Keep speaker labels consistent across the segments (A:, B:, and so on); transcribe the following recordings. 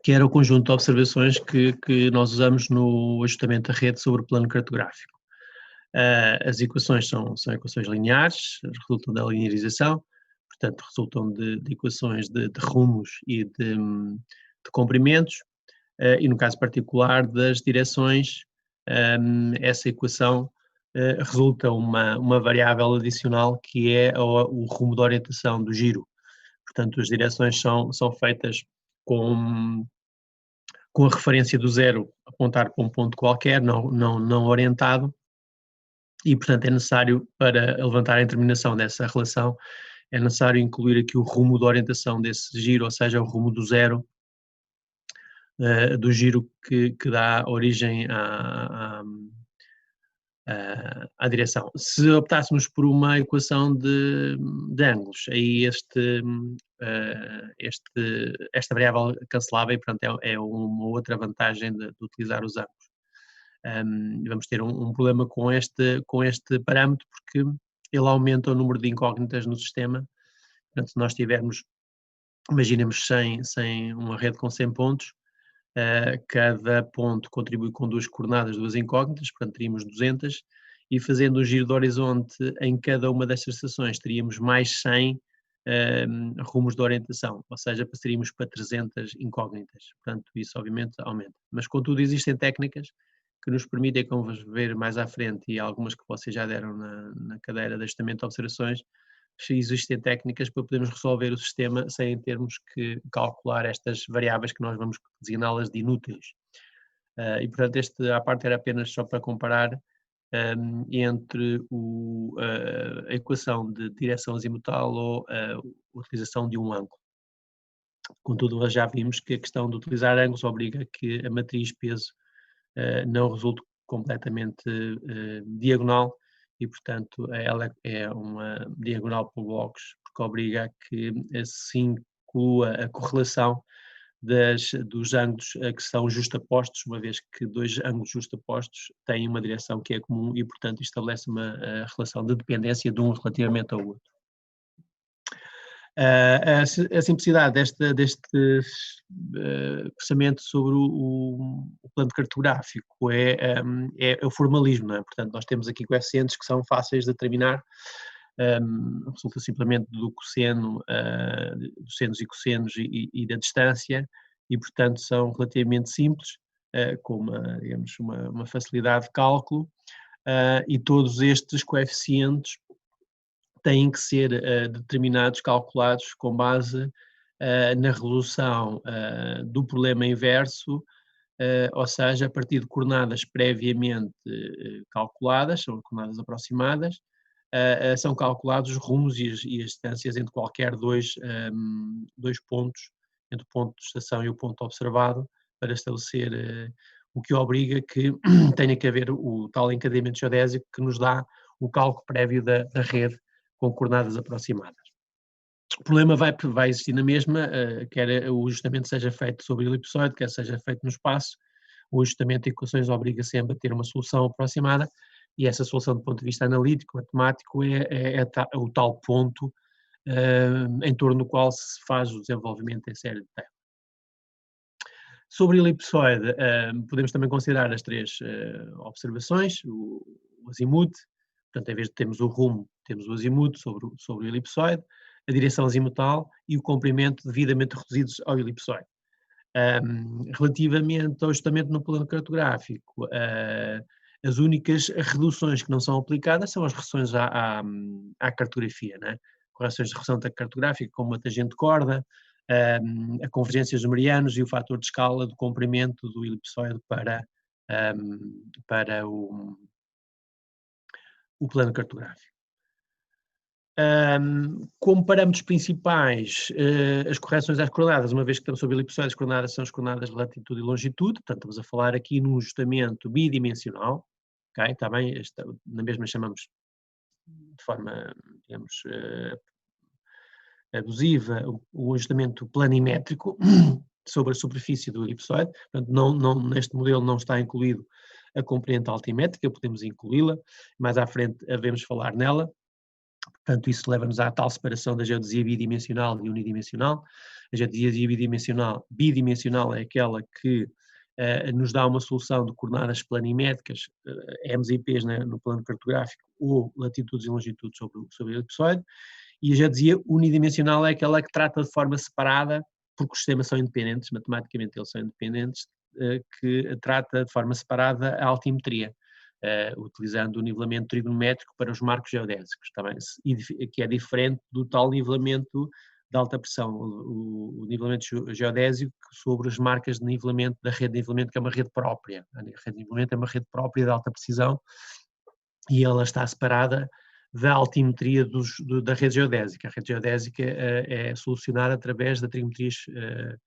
A: que era o conjunto de observações que nós usamos no ajustamento da rede sobre o plano cartográfico. As equações são equações lineares, resultam da linearização, portanto resultam de equações de rumos e de comprimentos, e no caso particular das direções, essa equação resulta uma variável adicional que é o rumo de orientação do giro. Portanto, as direções são feitas com a referência do zero apontar para um ponto qualquer, não orientado, e portanto é necessário, para levantar a determinação dessa relação, é necessário incluir aqui o rumo de orientação desse giro, ou seja, o rumo do zero, do giro que dá origem à direção. Se optássemos por uma equação de ângulos, aí esta variável cancelava e, portanto, é uma outra vantagem de utilizar os ângulos. Vamos ter um problema com este parâmetro, porque ele aumenta o número de incógnitas no sistema. Portanto, se nós tivermos, imaginemos sem uma rede com 100 pontos, cada ponto contribui com 2 coordenadas, 2 incógnitas, portanto teríamos 200, e fazendo um giro de horizonte em cada uma destas estações teríamos mais 100 rumos de orientação, ou seja, passaríamos para 300 incógnitas. Portanto, isso obviamente aumenta. Mas contudo existem técnicas que nos permitem, como vamos ver mais à frente, e algumas que vocês já deram na cadeira de ajustamento de observações, existem técnicas para podermos resolver o sistema sem termos que calcular estas variáveis que nós vamos designá-las de inúteis. E portanto à parte era apenas só para comparar entre a equação de direção azimutal ou a utilização de um ângulo. Contudo, nós já vimos que a questão de utilizar ângulos obriga que a matriz peso não resulte completamente diagonal, e portanto ela é uma diagonal por blocos, porque obriga a que se inclua a correlação dos ângulos que são justapostos, uma vez que 2 ângulos justapostos têm uma direção que é comum e portanto estabelece uma relação de dependência de um relativamente ao outro. A simplicidade deste processamento sobre o plano cartográfico é o formalismo, não é? Portanto, nós temos aqui coeficientes que são fáceis de determinar, resulta simplesmente do cosseno, dos senos e cossenos e da distância, e portanto são relativamente simples, com uma facilidade de cálculo, e todos estes coeficientes têm que ser determinados, calculados com base na resolução do problema inverso, ou seja, a partir de coordenadas previamente calculadas, são coordenadas aproximadas, são calculados os rumos e as distâncias entre qualquer dois pontos, entre o ponto de estação e o ponto observado, para estabelecer o que obriga que tenha que haver o tal encadeamento geodésico que nos dá o cálculo prévio da rede com coordenadas aproximadas. O problema vai existir na mesma, quer o ajustamento seja feito sobre o elipsoide, quer seja feito no espaço, o ajustamento de equações obriga sempre a ter uma solução aproximada, e essa solução do ponto de vista analítico, matemático, é o tal ponto em torno do qual se faz o desenvolvimento em série de telas. Sobre o elipsoide, podemos também considerar as 3 observações, o azimuth. Portanto, em vez de termos o rumo, temos o azimuth sobre o elipsoide, a direção azimutal e o comprimento devidamente reduzidos ao elipsoide. Relativamente ao ajustamento no plano cartográfico, as únicas reduções que não são aplicadas são as reduções à cartografia, né? Correções de redução cartográfica, como a tangente de corda, a convergência dos meridianos e o fator de escala do comprimento do elipsoide para o plano cartográfico. Como parâmetros principais, as correções às coordenadas, uma vez que estamos sobre elipsoide, as coordenadas são as coordenadas de latitude e longitude, portanto estamos a falar aqui num ajustamento bidimensional, ok? Está bem? Na mesma chamamos de forma, digamos, abusiva, o ajustamento planimétrico sobre a superfície do elipsoide. Portanto, neste modelo não está incluído a componente altimétrica, podemos incluí-la, mais à frente havemos falar nela. Portanto, isso leva-nos à tal separação da geodesia bidimensional e unidimensional. A geodesia bidimensional é aquela que nos dá uma solução de coordenadas planimétricas, M's e P's, né, no plano cartográfico, ou latitudes e longitudes sobre o elipsoide, e a geodesia unidimensional é aquela que trata de forma separada, porque os sistemas são independentes, matematicamente eles são independentes, que trata de forma separada a altimetria. Utilizando o nivelamento trigonométrico para os marcos geodésicos, também, que é diferente do tal nivelamento de alta pressão, o nivelamento geodésico sobre as marcas de nivelamento da rede de nivelamento, que é uma rede própria. A rede de nivelamento é uma rede própria de alta precisão e ela está separada da altimetria da rede geodésica. A rede geodésica é solucionada através da trigonometria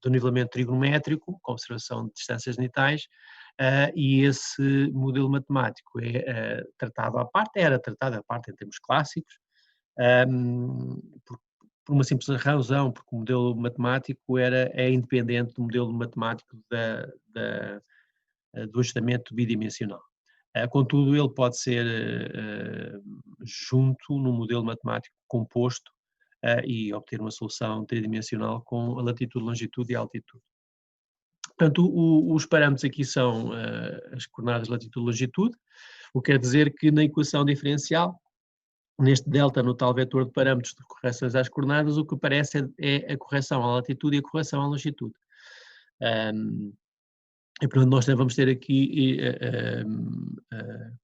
A: do nivelamento trigonométrico, com observação de distâncias zenitais, e esse modelo matemático é tratado à parte, era tratado à parte em termos clássicos, por uma simples razão, porque o modelo matemático é independente do modelo matemático do ajustamento bidimensional. Contudo, ele pode ser junto no modelo matemático composto e obter uma solução tridimensional com a latitude, longitude e altitude. Portanto, os parâmetros aqui são as coordenadas latitude e longitude, o que quer dizer que na equação diferencial, neste delta, no tal vetor de parâmetros de correções às coordenadas, o que aparece é a correção à latitude e a correção à longitude. E, portanto, nós vamos ter aqui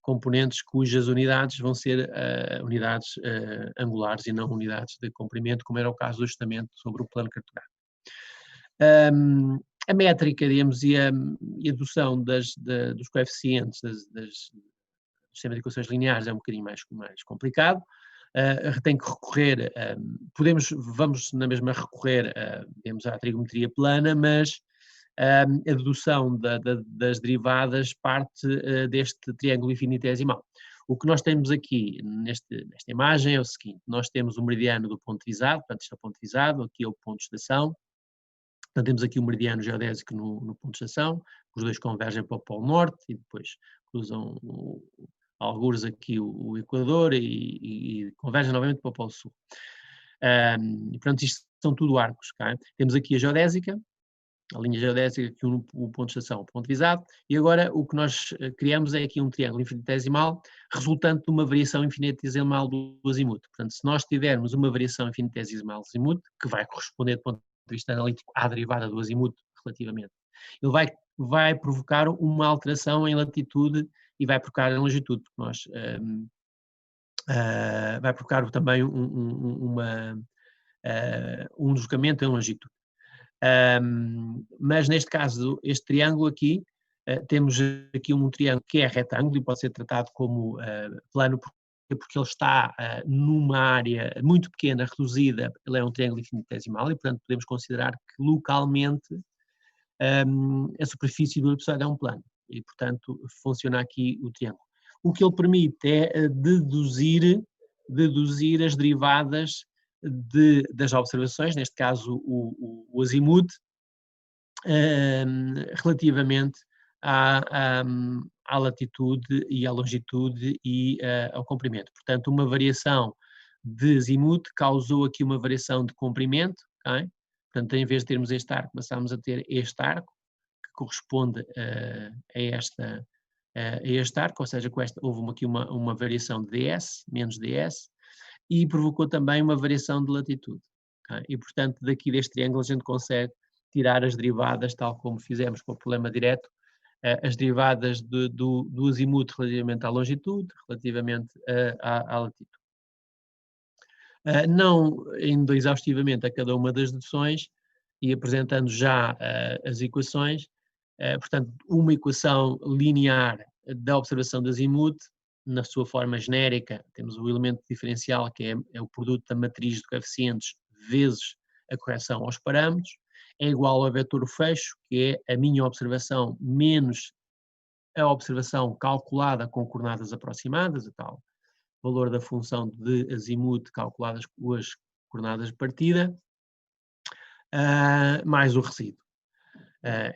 A: componentes cujas unidades vão ser unidades angulares e não unidades de comprimento, como era o caso do ajustamento sobre o plano cartográfico. A métrica, digamos, e a dedução dos coeficientes do sistema de equações lineares é um bocadinho mais complicado. Tem que recorrer, vamos na mesma recorrer, digamos, à trigonometria plana, mas a dedução das derivadas parte deste triângulo infinitesimal. O que nós temos aqui nesta imagem é o seguinte: nós temos o meridiano do ponto visado, portanto, isto é o ponto visado, aqui é o ponto de estação. Portanto, temos aqui o meridiano geodésico no ponto de estação, os dois convergem para o Polo Norte e depois cruzam algures aqui o Equador e convergem novamente para o Polo Sul. E, portanto, isto são tudo arcos. Okay? Temos aqui a geodésica, a linha geodésica, aqui o ponto de estação, o ponto visado, e agora o que nós criamos é aqui um triângulo infinitesimal resultante de uma variação infinitesimal do azimuth. Portanto, se nós tivermos uma variação infinitesimal do azimuth, que vai corresponder do ponto de vista analítico à derivada do azimuth relativamente, ele vai provocar uma alteração em latitude e vai provocar em longitude, porque nós vai provocar também um deslocamento em longitude. Mas neste caso, este triângulo aqui, temos aqui um triângulo que é retângulo e pode ser tratado como plano, porque ele está numa área muito pequena, reduzida, ele é um triângulo infinitesimal e, portanto, podemos considerar que localmente a superfície do elipsoide é um plano e, portanto, funciona aqui o triângulo. O que ele permite é deduzir as derivadas das observações, neste caso o azimuth, relativamente à latitude e à longitude e ao comprimento. Portanto, uma variação de azimuth causou aqui uma variação de comprimento, okay? Portanto, em vez de termos este arco, passamos a ter este arco, que corresponde a este arco, ou seja, houve aqui uma variação de ds, menos ds, e provocou também uma variação de latitude. Okay? E, portanto, daqui deste triângulo a gente consegue tirar as derivadas, tal como fizemos com o problema direto, as derivadas do azimuth relativamente à longitude, relativamente à latitude. Não indo exaustivamente a cada uma das deduções e apresentando já as equações, portanto, uma equação linear da observação de azimuth, na sua forma genérica, temos o elemento diferencial, que é o produto da matriz de coeficientes vezes a correção aos parâmetros, é igual ao vetor fecho, que é a minha observação menos a observação calculada com coordenadas aproximadas, a tal valor da função de azimuth calculadas com as coordenadas de partida, mais o resíduo.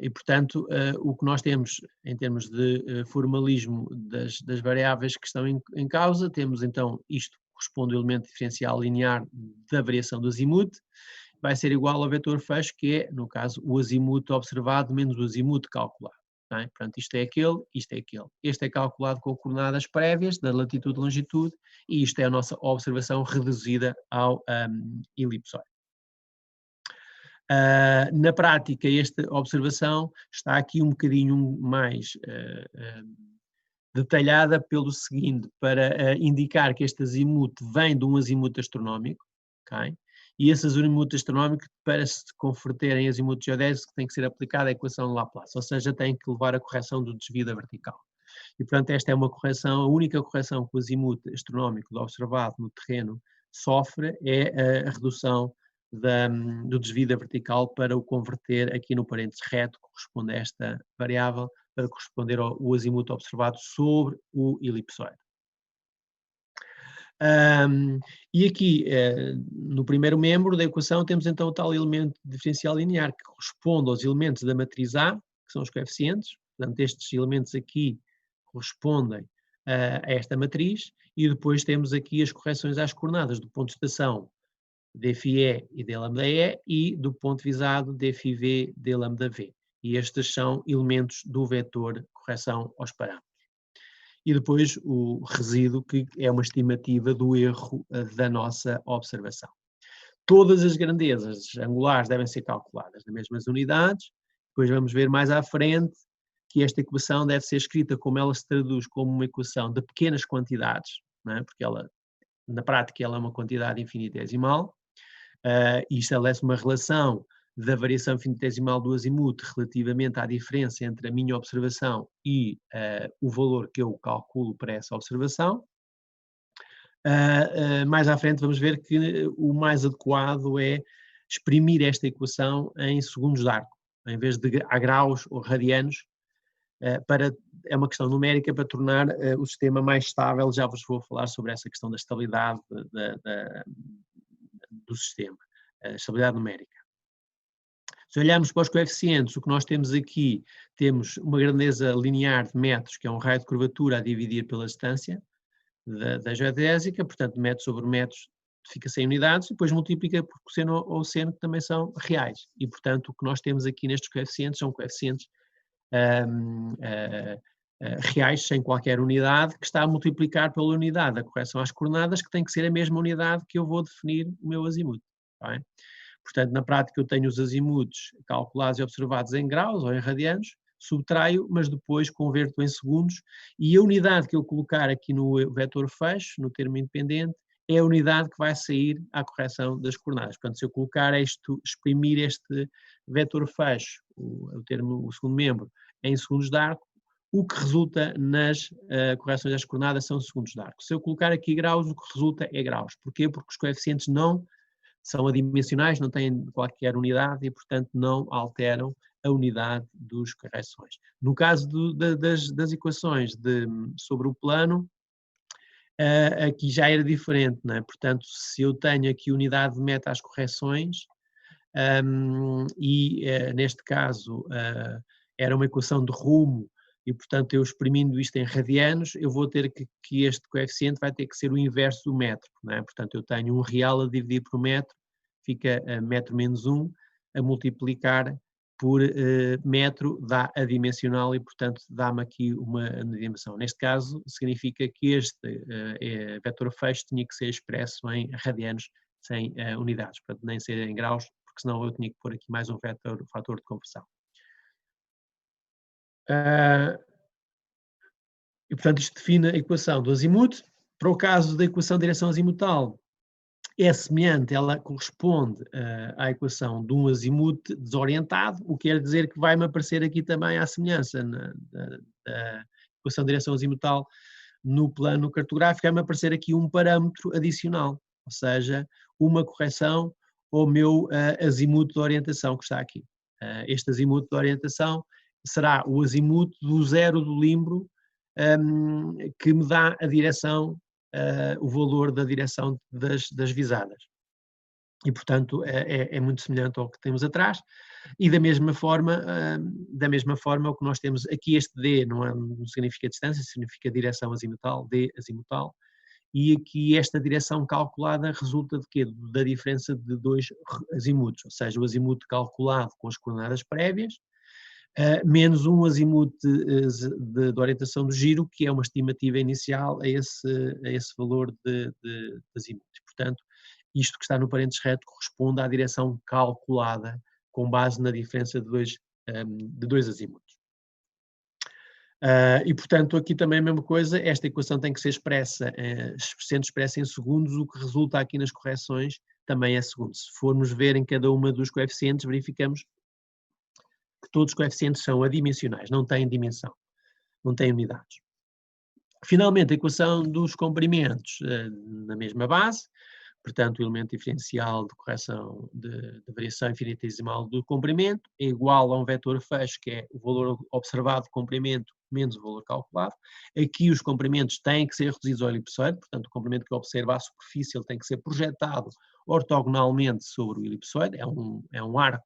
A: E, portanto, o que nós temos em termos de formalismo das variáveis que estão em causa, temos então isto corresponde ao elemento diferencial linear da variação do azimuth, vai ser igual ao vetor fecho, que é, no caso, o azimuth observado menos o azimuth calculado. Não é? Portanto, isto é aquele, isto é aquele. Este é calculado com coordenadas prévias da latitude e longitude, e isto é a nossa observação reduzida ao elipsoide. Na prática, esta observação está aqui um bocadinho mais detalhada pelo seguinte, para indicar que este azimuth vem de um azimuth astronómico, ok? E esse azimuth astronómico, para se converter em azimuth geodésico, tem que ser aplicada a equação de Laplace, ou seja, tem que levar a correção do desvio da vertical. E, portanto, esta é uma correção, a única correção que o azimuth astronómico observado no terreno sofre é a redução do desvio da vertical para o converter aqui no parênteses reto, que corresponde a esta variável, para corresponder ao azimuth observado sobre o elipsoide. E aqui, no primeiro membro da equação, temos então o tal elemento diferencial linear, que corresponde aos elementos da matriz A, que são os coeficientes. Portanto, estes elementos aqui correspondem a esta matriz, e depois temos aqui as correções às coordenadas do ponto de estação dφe e dλe e do ponto visado dφv dλv. E estes são elementos do vetor correção aos parâmetros. E depois o resíduo, que é uma estimativa do erro da nossa observação. Todas as grandezas angulares devem ser calculadas nas mesmas unidades. Depois vamos ver mais à frente que esta equação deve ser escrita como ela se traduz como uma equação de pequenas quantidades, não é? Porque ela, na prática, ela é uma quantidade infinitesimal, e estabelece uma relação da variação infinitesimal do azimuth relativamente à diferença entre a minha observação e o valor que eu calculo para essa observação. Mais à frente vamos ver que o mais adequado é exprimir esta equação em segundos de arco, em vez de a graus ou radianos, é uma questão numérica para tornar o sistema mais estável. Já vos vou falar sobre essa questão da estabilidade do sistema, a estabilidade numérica. Se olharmos para os coeficientes, o que nós temos aqui, temos uma grandeza linear de metros, que é um raio de curvatura a dividir pela distância da geodésica, portanto metros sobre metros fica 100 unidades, e depois multiplica por cosseno ou seno, que também são reais. E, portanto, o que nós temos aqui nestes coeficientes são coeficientes reais, sem qualquer unidade, que está a multiplicar pela unidade da correção às coordenadas, que tem que ser a mesma unidade que eu vou definir o meu azimuth. Tá? Portanto, na prática eu tenho os azimuths calculados e observados em graus ou em radianos, subtraio, mas depois converto em segundos, e a unidade que eu colocar aqui no vetor fecho, no termo independente, é a unidade que vai sair à correção das coordenadas. Portanto, se eu colocar exprimir este vetor fecho, o segundo membro, em segundos de arco, o que resulta nas correções das coordenadas são segundos de arco. Se eu colocar aqui graus, o que resulta é graus. Porquê? Porque os coeficientes não são adimensionais, não têm qualquer unidade e, portanto, não alteram a unidade dos correções. No caso das equações sobre o plano, aqui já era diferente, não é? Portanto, se eu tenho aqui unidade de meta às correções, neste caso era uma equação de rumo, e portanto eu exprimindo isto em radianos, eu vou ter que este coeficiente vai ter que ser o inverso do metro, não é? Portanto eu tenho um real a dividir por metro, fica metro menos 1, a multiplicar por metro dá a dimensional, e portanto dá-me aqui uma dimensão. Neste caso significa que este vetor fecho tinha que ser expresso em radianos sem unidades, portanto nem ser em graus, porque senão eu tinha que pôr aqui mais um fator de conversão. E portanto isto define a equação do azimuth. Para o caso da equação de direção azimutal, é semelhante, ela corresponde à equação de um azimuth desorientado, o que quer dizer que vai-me aparecer aqui também à semelhança da equação de direção azimutal no plano cartográfico, vai-me aparecer aqui um parâmetro adicional, ou seja, uma correção ao meu azimuth de orientação que está aqui. Este azimuth de orientação será o azimuth do zero do limbro, que me dá a direção, o valor da direção das visadas. e portanto é muito semelhante ao que temos atrás. E da mesma forma o que nós temos aqui, este D não significa distância, significa direção azimutal, D azimutal, e aqui esta direção calculada resulta de quê? Da diferença de dois azimutos, ou seja, o azimuto calculado com as coordenadas prévias, menos um azimuto de orientação do giro, que é uma estimativa inicial a esse valor de azimutos. Portanto, isto que está no parênteses reto corresponde à direção calculada com base na diferença de dois azimutos. E, portanto, aqui também a mesma coisa, esta equação tem que ser expressa, sendo expressa em segundos, o que resulta aqui nas correções também é segundos. Se formos ver em cada uma dos coeficientes, verificamos que todos os coeficientes são adimensionais, não têm dimensão, não têm unidades. Finalmente, a equação dos comprimentos na mesma base, portanto, o elemento diferencial de correção de variação infinitesimal do comprimento é igual a um vetor fecho, que é o valor observado do comprimento menos o valor calculado. Aqui os comprimentos têm que ser reduzidos ao elipsoide, portanto, o comprimento que observa a superfície ele tem que ser projetado ortogonalmente sobre o elipsoide, é um arco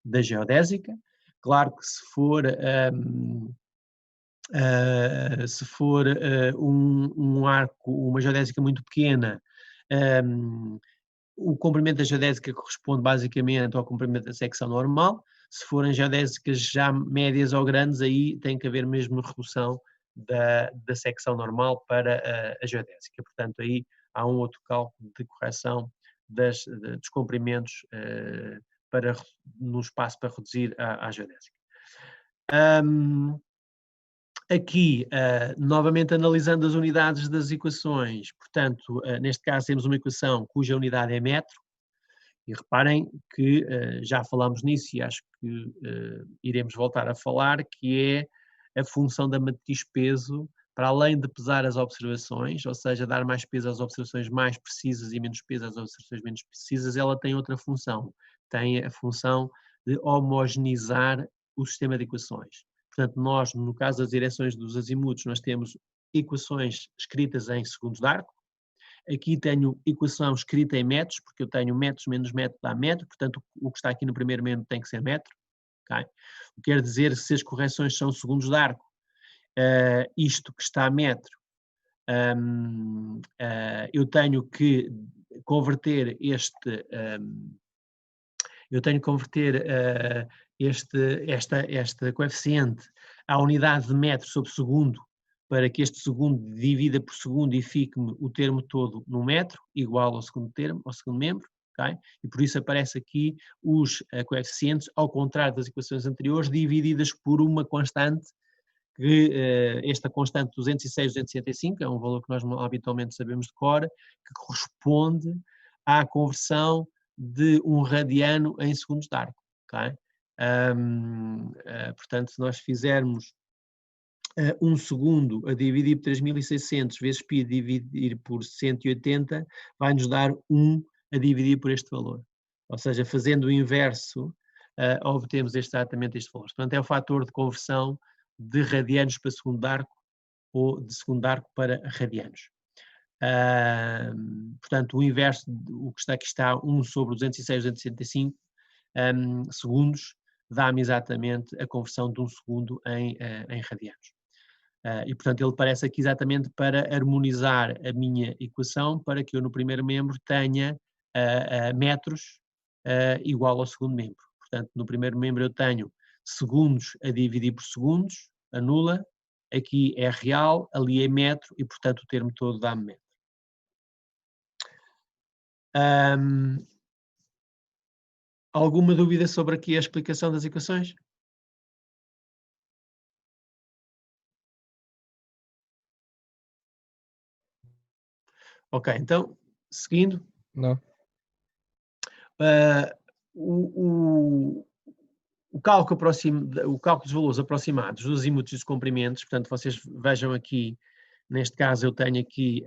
A: da geodésica. Claro que se for um arco, uma geodésica muito pequena, o comprimento da geodésica corresponde basicamente ao comprimento da secção normal. Se forem geodésicas já médias ou grandes, aí tem que haver mesmo redução da secção normal para a geodésica. Portanto, aí há um outro cálculo de correção dos comprimentos no espaço para reduzir à geodésica. Aqui, novamente analisando as unidades das equações, portanto, neste caso temos uma equação cuja unidade é metro, e reparem que já falámos nisso e acho que iremos voltar a falar, que é a função da matriz peso, para além de pesar as observações, ou seja, dar mais peso às observações mais precisas e menos peso às observações menos precisas, ela tem outra função, tem a função de homogeneizar o sistema de equações. Portanto, nós, no caso das direções dos azimutos, nós temos equações escritas em segundos de arco. Aqui tenho equação escrita em metros, porque eu tenho metros menos metro dá metro, portanto o que está aqui no primeiro membro tem que ser metro. Okay? O que quer dizer, se as correções são segundos de arco, isto que está a metro, eu tenho que converter este coeficiente à unidade de metro sobre segundo, para que este segundo divida por segundo e fique-me o termo todo no metro, igual ao segundo termo, ao segundo membro, okay? E por isso aparece aqui os coeficientes, ao contrário das equações anteriores, divididas por uma constante, que esta constante 206, 265, é um valor que nós habitualmente sabemos de cor, que corresponde à conversão de um radiano em segundos de arco. Okay? Portanto, se nós fizermos 1 segundo a dividir por 3600 vezes π dividir por 180, vai-nos dar 1 a dividir por este valor. Ou seja, fazendo o inverso, obtemos exatamente este valor. Portanto, é o fator de conversão de radianos para segundo de arco ou de segundo de arco para radianos. Portanto, o inverso, o que está aqui está 1 sobre 206, 265 segundos, dá-me exatamente a conversão de 1 segundo em radianos. E, portanto, ele aparece aqui exatamente para harmonizar a minha equação, para que eu no primeiro membro tenha metros igual ao segundo membro. Portanto, no primeiro membro eu tenho segundos a dividir por segundos, anula, aqui é real, ali é metro, e, portanto, o termo todo dá-me metro. Alguma dúvida sobre aqui a explicação das equações? Ok, então, seguindo.
B: Não.
A: O cálculo dos valores aproximados dos azimutos e dos comprimentos, portanto, vocês vejam aqui, neste caso eu tenho aqui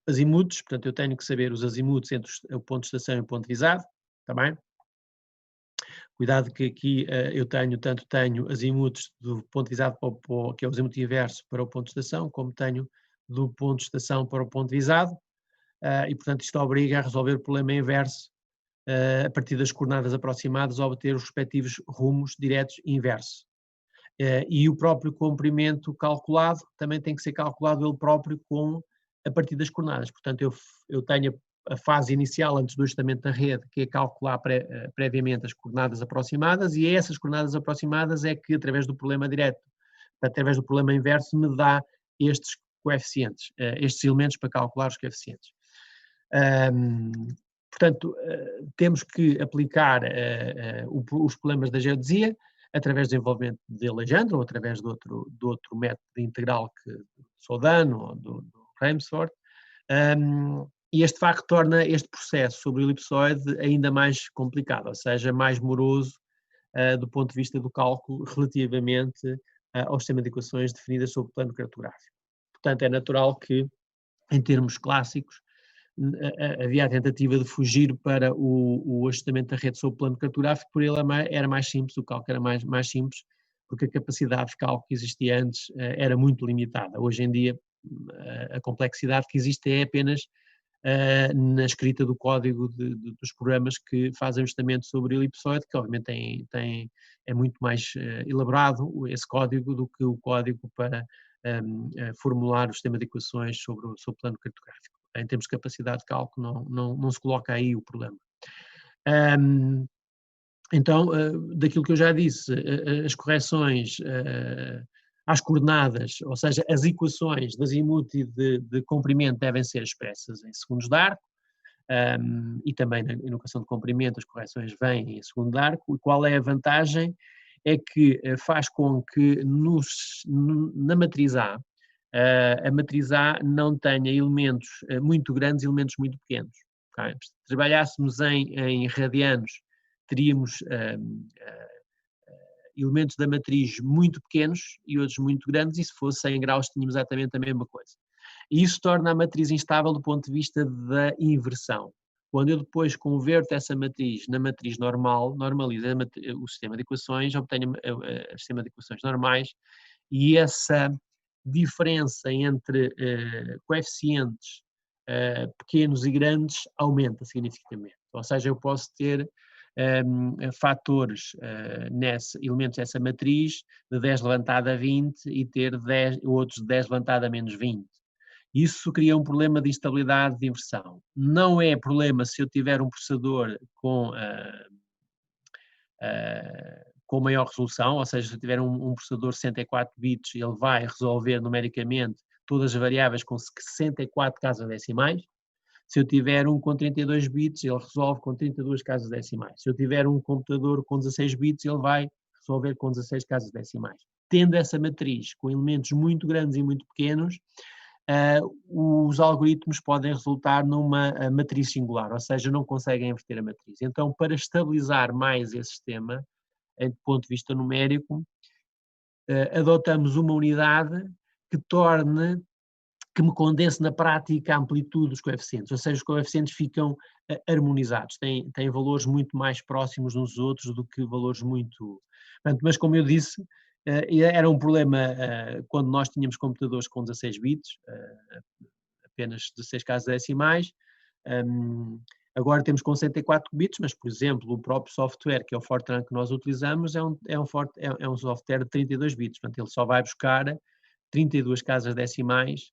A: azimutos, portanto eu tenho que saber os azimutos entre o ponto de estação e o ponto de visado, está bem? Cuidado que aqui eu tenho azimutos do ponto de visado que é o azimuto inverso para o ponto de estação, como tenho do ponto de estação para o ponto de visado, e portanto isto obriga a resolver o problema inverso a partir das coordenadas aproximadas, obter os respectivos rumos diretos e inversos. E o próprio comprimento calculado também tem que ser calculado ele próprio a partir das coordenadas. Portanto, eu tenho a fase inicial antes do ajustamento da rede, que é calcular previamente as coordenadas aproximadas, e essas coordenadas aproximadas é que, através do problema direto, através do problema inverso, me dá estes coeficientes, estes elementos para calcular os coeficientes. Portanto, temos que aplicar os problemas da geodesia através do desenvolvimento de Legendre ou através de outro método integral que Sodano ou do Ramsford. E este facto torna este processo sobre o elipsoide ainda mais complicado, ou seja, mais moroso do ponto de vista do cálculo relativamente ao sistema de equações definidas sob o plano cartográfico. Portanto, é natural que, em termos clássicos, havia a tentativa de fugir para o ajustamento da rede sob o plano cartográfico, por ele era mais simples, o cálculo era mais simples, porque a capacidade de cálculo que existia antes era muito limitada. Hoje em dia, a complexidade que existe é apenas na escrita do código dos programas que fazem ajustamento sobre o elipsoide, que obviamente é muito mais elaborado esse código do que o código para formular o sistema de equações sobre o plano cartográfico. Em termos de capacidade de cálculo, não se coloca aí o problema. Então, daquilo que eu já disse, as correções às coordenadas, ou seja, as equações de azimute e de comprimento devem ser expressas em segundos de arco, e também na equação de comprimento as correções vêm em segundo de arco. E qual é a vantagem? É que faz com que na matriz A, a matriz A não tenha elementos muito grandes e elementos muito pequenos. Okay? Se trabalhássemos em radianos, teríamos elementos da matriz muito pequenos e outros muito grandes, e se fosse 100 graus tínhamos exatamente a mesma coisa. E isso torna a matriz instável do ponto de vista da inversão. Quando eu depois converto essa matriz na matriz normal, normalizo o sistema de equações, obtenho o sistema de equações normais, e essa diferença entre coeficientes pequenos e grandes aumenta significativamente. Ou seja, eu posso ter fatores, elementos dessa matriz, de 10 levantado a 20 e ter outros de 10 levantado a menos 20. Isso cria um problema de instabilidade de inversão. Não é problema se eu tiver um processador com maior resolução, ou seja, se eu tiver um processador de 64 bits, ele vai resolver numericamente todas as variáveis com 64 casas decimais. Se eu tiver um com 32 bits, ele resolve com 32 casas decimais. Se eu tiver um computador com 16 bits, ele vai resolver com 16 casas decimais. Tendo essa matriz com elementos muito grandes e muito pequenos, os algoritmos podem resultar numa matriz singular, ou seja, não conseguem inverter a matriz. Então, para estabilizar mais esse sistema, do ponto de vista numérico, adotamos uma unidade que me condense na prática a amplitude dos coeficientes, ou seja, os coeficientes ficam harmonizados, têm valores muito mais próximos uns dos outros do que valores muito... Portanto, mas como eu disse, era um problema quando nós tínhamos computadores com 16 bits, apenas 16 casas decimais. Agora temos com 64 bits, mas, por exemplo, o próprio software, que é o Fortran que nós utilizamos, é um software de 32 bits, portanto ele só vai buscar 32 casas decimais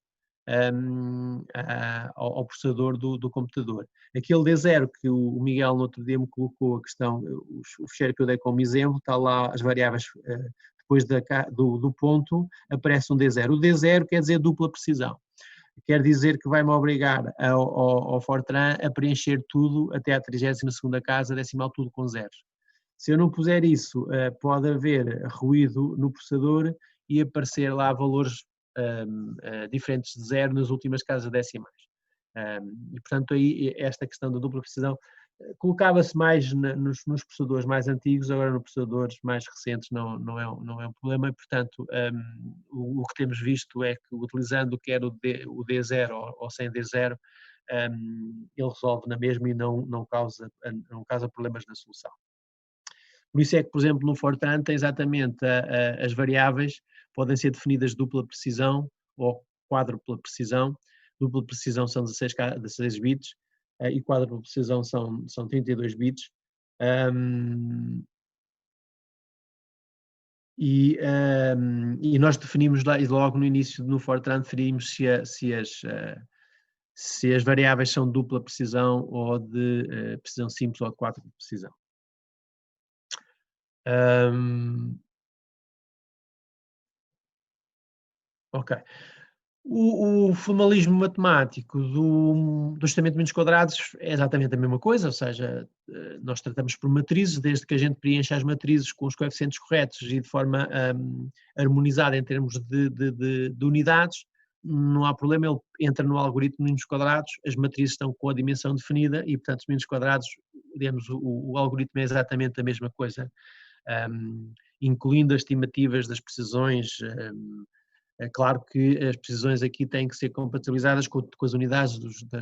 A: ao processador do computador. Aquele D0 que o Miguel no outro dia me colocou a questão, o fecheiro que eu dei como exemplo, está lá as variáveis, depois do ponto aparece um D0. O D0 quer dizer dupla precisão. Quer dizer que vai-me obrigar ao Fortran a preencher tudo até à 32ª casa decimal, tudo com zeros. Se eu não puser isso, pode haver ruído no processador e aparecer lá valores diferentes de zero nas últimas casas decimais. E, portanto, aí esta questão da dupla precisão colocava-se mais nos processadores mais antigos, agora nos processadores mais recentes não é um problema, e, portanto, o que temos visto é que, utilizando quer o D0 ou sem D0, ele resolve na mesma e não causa problemas na solução. Por isso é que, por exemplo, no Fortran tem exatamente as variáveis podem ser definidas de dupla precisão ou quádrupla precisão. Dupla precisão são 16 bits, e quádrupla precisão são 32 bits. E nós definimos logo no início, no Fortran, definimos se as variáveis são de dupla precisão ou de precisão simples ou de quádrupla precisão. Ok. O formalismo matemático do ajustamento de números quadrados é exatamente a mesma coisa, ou seja, nós tratamos por matrizes, desde que a gente preencha as matrizes com os coeficientes corretos e de forma harmonizada em termos de unidades, não há problema, ele entra no algoritmo de números quadrados, as matrizes estão com a dimensão definida e, portanto, os números quadrados, digamos, o algoritmo é exatamente a mesma coisa, incluindo as estimativas das precisões. É claro que as precisões aqui têm que ser compatibilizadas com as unidades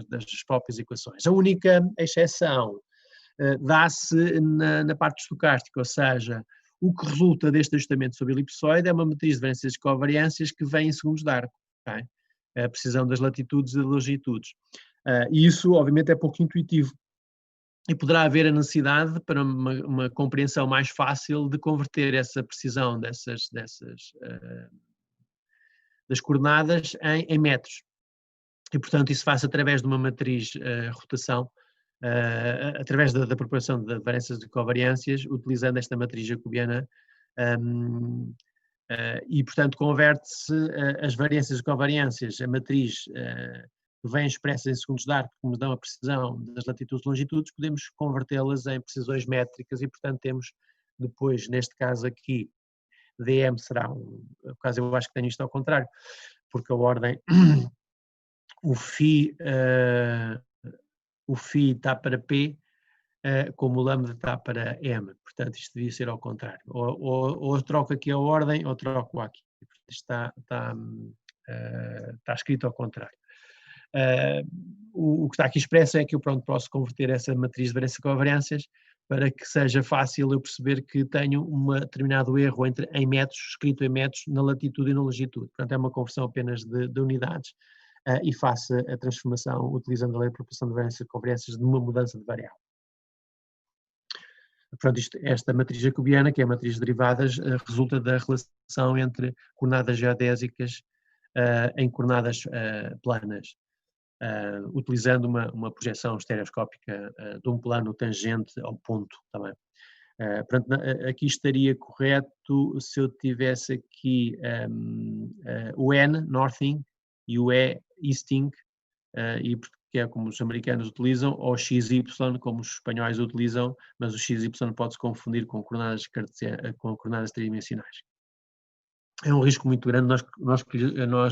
A: das próprias equações. A única exceção dá-se na parte estocástica, ou seja, o que resulta deste ajustamento sobre elipsoide é uma matriz de variâncias e covariâncias que vem em segundos de arco, okay? A precisão das latitudes e das longitudes. E isso, obviamente, é pouco intuitivo. E poderá haver a necessidade, para uma compreensão mais fácil, de converter essa precisão das coordenadas em metros. E, portanto, isso faz através de uma matriz rotação, através da propagação de variâncias e covariâncias, utilizando esta matriz jacobiana, e, portanto, converte-se as variâncias e covariâncias, a matriz que vem expressa em segundos de arco, que nos dão a precisão das latitudes e longitudes, podemos convertê-las em precisões métricas e, portanto, temos depois, neste caso aqui, DM será por caso eu acho que tenho isto ao contrário, porque a ordem, o Φ está para P, como o lambda está para M, portanto isto devia ser ao contrário, ou troco aqui a ordem ou troco aqui, isto está escrito ao contrário. O que está aqui expresso é que eu posso converter essa matriz de variâncias e covariâncias para que seja fácil eu perceber que tenho um determinado erro em metros, escrito em metros, na latitude e na longitude. Portanto, é uma conversão apenas de unidades e faço a transformação utilizando a lei de proporção de variâncias e covariâncias de uma mudança de variável. Portanto, esta matriz jacobiana, que é a matriz de derivadas, resulta da relação entre coordenadas geodésicas em coordenadas planas. Utilizando uma projeção estereoscópica de um plano tangente ao ponto também. Portanto, aqui estaria correto se eu tivesse aqui o N, Northing, e o E, Easting, e que é como os americanos utilizam, ou XY, como os espanhóis utilizam, mas o XY pode-se confundir com coordenadas tridimensionais. É um risco muito grande nós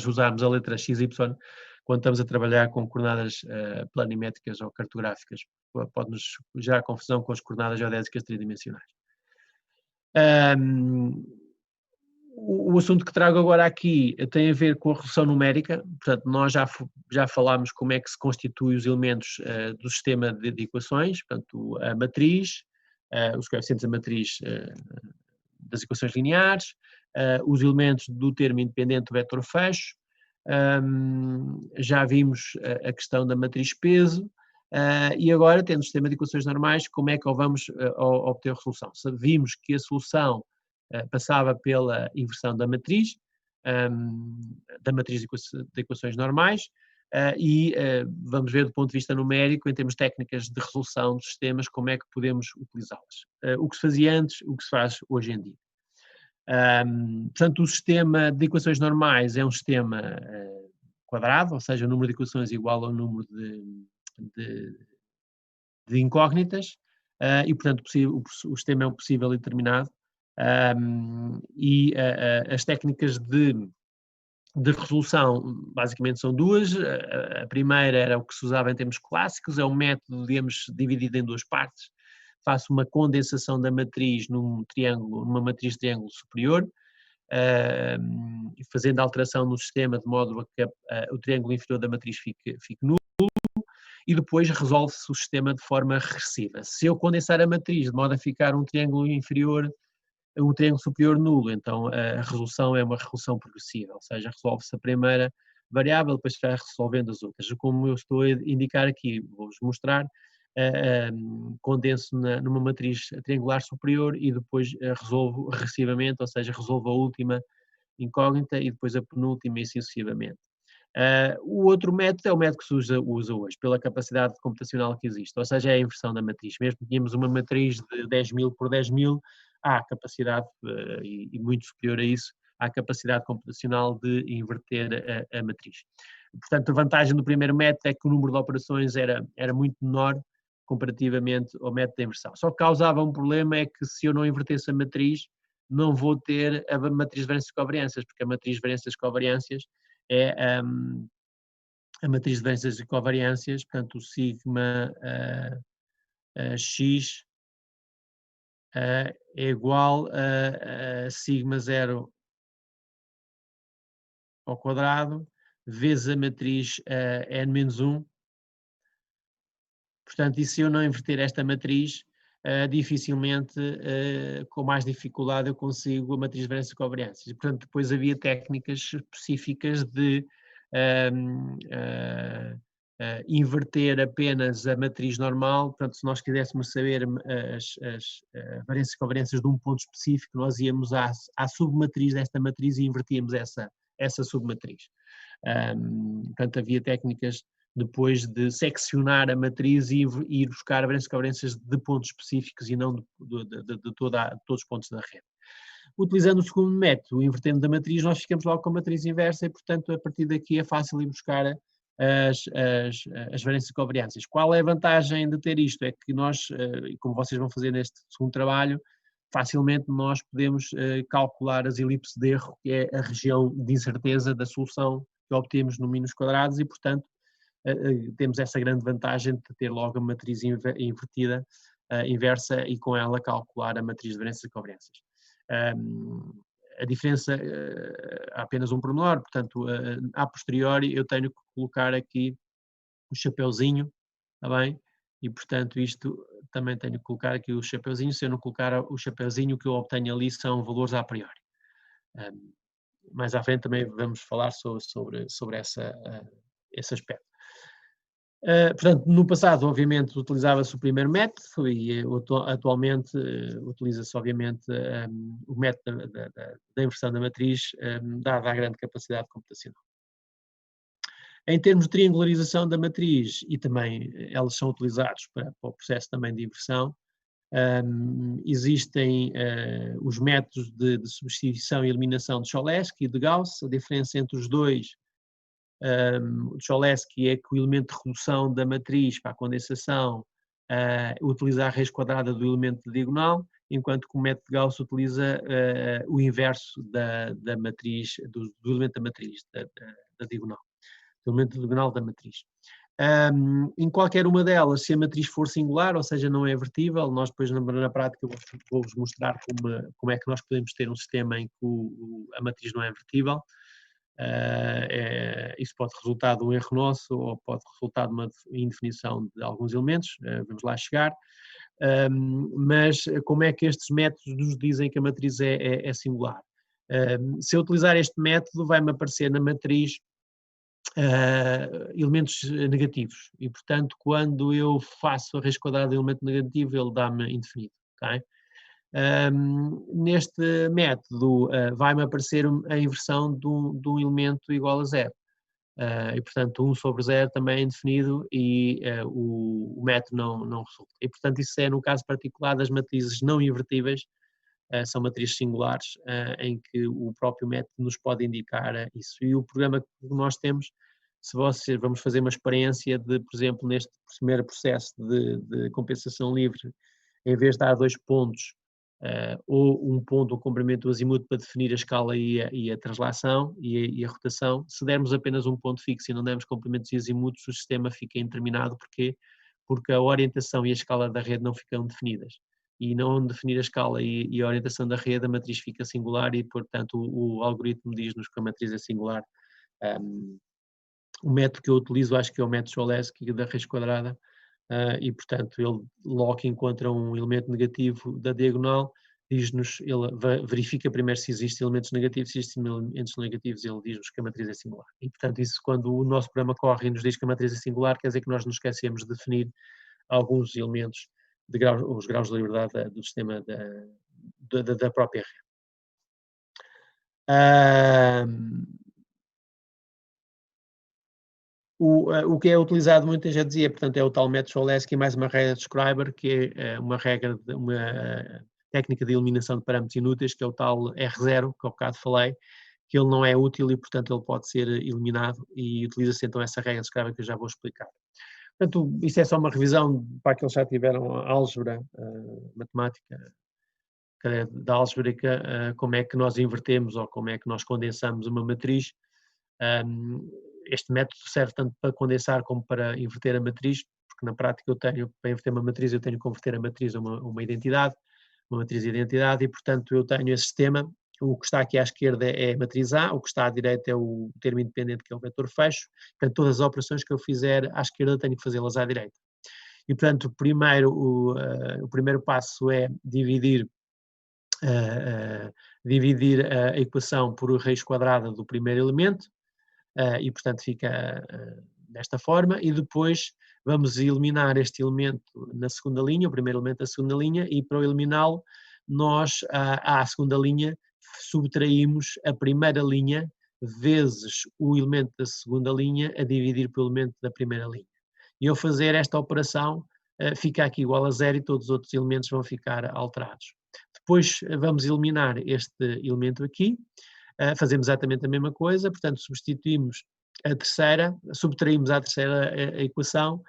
A: usarmos a letra XY quando estamos a trabalhar com coordenadas planimétricas ou cartográficas. Pode-nos gerar confusão com as coordenadas geodésicas tridimensionais. O assunto que trago agora aqui tem a ver com a resolução numérica. Portanto, nós já falámos como é que se constituem os elementos do sistema de equações, portanto, a matriz, os coeficientes da matriz das equações lineares, os elementos do termo independente do vetor fecho, já vimos a questão da matriz peso, e agora, tendo o sistema de equações normais, como é que vamos obter a resolução? Vimos que a solução passava pela inversão da matriz de equações normais, e vamos ver do ponto de vista numérico, em termos técnicas de resolução dos sistemas, como é que podemos utilizá-las. O que se fazia antes, o que se faz hoje em dia. Portanto, o sistema de equações normais é um sistema quadrado, ou seja, o número de equações é igual ao número de incógnitas, e, portanto, o sistema é um possível e determinado, e as técnicas de resolução basicamente são duas. A primeira era o que se usava em termos clássicos, é um método, digamos, dividido em duas partes. Faço uma condensação da matriz numa matriz de triângulo superior, fazendo alteração no sistema de modo a que o triângulo inferior da matriz fique nulo, e depois resolve-se o sistema de forma regressiva. Se eu condensar a matriz de modo a ficar um triângulo superior nulo, então a resolução é uma resolução progressiva, ou seja, resolve-se a primeira variável, depois vai resolvendo as outras. Como eu estou a indicar aqui, vou-vos mostrar, condenso numa matriz triangular superior e depois resolvo regressivamente, ou seja, resolvo a última incógnita e depois a penúltima e assim sucessivamente. O outro método é o método que se usa hoje, pela capacidade computacional que existe, ou seja, é a inversão da matriz. Mesmo que tínhamos uma matriz de 10.000 por 10.000, há capacidade, e muito superior a isso, há capacidade computacional de inverter a matriz. Portanto, a vantagem do primeiro método é que o número de operações era muito menor comparativamente ao método de inversão. Só que causava um problema, é que se eu não invertesse a matriz, não vou ter a matriz de variâncias e covariâncias, porque a matriz de variâncias e covariâncias é a matriz de variâncias e covariâncias, portanto, o sigma x é igual a sigma 0 ao quadrado, vezes a matriz n-1. Portanto, e se eu não inverter esta matriz, dificilmente, com mais dificuldade, eu consigo a matriz de variâncias e covariâncias. E, portanto, depois havia técnicas específicas de inverter apenas a matriz normal. Portanto, se nós quiséssemos saber as variâncias e covariâncias de um ponto específico, nós íamos à submatriz desta matriz e invertíamos essa submatriz. Portanto, havia técnicas depois de seccionar a matriz e ir buscar variâncias e covariâncias de pontos específicos e não de todos os pontos da rede. Utilizando o segundo método, invertendo da matriz, nós ficamos logo com a matriz inversa e, portanto, a partir daqui é fácil ir buscar as variâncias e covariâncias. Qual é a vantagem de ter isto? É que nós, como vocês vão fazer neste segundo trabalho, facilmente nós podemos calcular as elipses de erro, que é a região de incerteza da solução que obtemos no mínus quadrados e, portanto, temos essa grande vantagem de ter logo a matriz invertida, inversa, e com ela calcular a matriz de variâncias e covariâncias. A diferença, há apenas um pormenor, portanto, a posteriori eu tenho que colocar aqui o chapeuzinho, está bem? E, portanto, isto também tenho que colocar aqui o chapeuzinho. Se eu não colocar o chapeuzinho, o que eu obtenho ali são valores a priori. Mais à frente também vamos falar sobre esse aspecto. Portanto, no passado, obviamente, utilizava-se o primeiro método e atualmente utiliza-se, obviamente, o método da inversão da matriz, dada a grande capacidade computacional. Em termos de triangularização da matriz, e também elas são utilizadas para o processo também de inversão, existem os métodos de substituição e eliminação de Cholesky e de Gauss. A diferença entre os dois, o de Cholesky, é que o elemento de redução da matriz para a condensação utiliza a raiz quadrada do elemento de diagonal, enquanto que o método de Gauss utiliza o inverso da matriz, do elemento da matriz, da diagonal, do elemento diagonal da matriz. Em qualquer uma delas, se a matriz for singular, ou seja, não é vertível, nós depois na prática vou-vos mostrar como é que nós podemos ter um sistema em que a matriz não é vertível. Isso pode resultar de um erro nosso ou pode resultar de uma indefinição de alguns elementos, vamos lá chegar. Mas como é que estes métodos nos dizem que a matriz é singular? Se eu utilizar este método, vai-me aparecer na matriz elementos negativos e, portanto, quando eu faço a raiz quadrada de elemento negativo, ele dá-me indefinido. Okay? Neste método vai-me aparecer a inversão de um elemento igual a zero. E, portanto, 1 sobre 0 também é indefinido e o método não resulta. E, portanto, isso é no caso particular das matrizes não invertíveis, são matrizes singulares, em que o próprio método nos pode indicar isso. E o programa que nós temos, vamos fazer uma experiência de, por exemplo, neste primeiro processo de compensação livre, em vez de dar 2 pontos, ou um ponto, o comprimento do azimuth para definir a escala e a translação e a rotação, se dermos apenas um ponto fixo e não dermos comprimentos e azimuths, o sistema fica indeterminado. Porquê? Porque a orientação e a escala da rede não ficam definidas. E não definir a escala e a orientação da rede, a matriz fica singular e, portanto, o algoritmo diz-nos que a matriz é singular. O método que eu utilizo, acho que é o método Cholesky da raiz quadrada, e, portanto, ele logo encontra um elemento negativo da diagonal diz-nos, ele verifica primeiro se existem elementos negativos, se existem elementos negativos, ele diz-nos que a matriz é singular. E, portanto, isso, quando o nosso programa corre e nos diz que a matriz é singular, quer dizer que nós nos esquecemos de definir alguns elementos, os graus de liberdade do sistema da própria rede. O que é utilizado, muita gente dizia, portanto, é o tal método Cholesky mais uma regra de Schreiber, que é uma técnica de eliminação de parâmetros inúteis, que é o tal R0, que há bocado falei, que ele não é útil e, portanto, ele pode ser eliminado, e utiliza-se então essa regra de Schreiber que eu já vou explicar. Portanto, isso é só uma revisão para aqueles que já tiveram álgebra, matemática, da álgebra, como é que nós invertemos ou como é que nós condensamos uma matriz. Este método serve tanto para condensar como para inverter a matriz, porque na prática para inverter uma matriz, eu tenho que converter a matriz a uma identidade, uma matriz de identidade, e portanto eu tenho esse sistema. O que está aqui à esquerda é a matriz A, o que está à direita é o termo independente, que é o vetor fecho. Portanto, todas as operações que eu fizer à esquerda tenho que fazê-las à direita. E portanto, o primeiro passo é dividir a equação por raiz quadrada do primeiro elemento, e portanto fica desta forma, e depois vamos eliminar este elemento na segunda linha, o primeiro elemento da segunda linha, e para eliminá-lo, nós à segunda linha subtraímos a primeira linha vezes o elemento da segunda linha a dividir pelo elemento da primeira linha. E ao fazer esta operação, fica aqui igual a zero e todos os outros elementos vão ficar alterados. Depois vamos eliminar este elemento aqui, fazemos exatamente a mesma coisa, portanto substituímos a terceira, subtraímos à terceira a equação,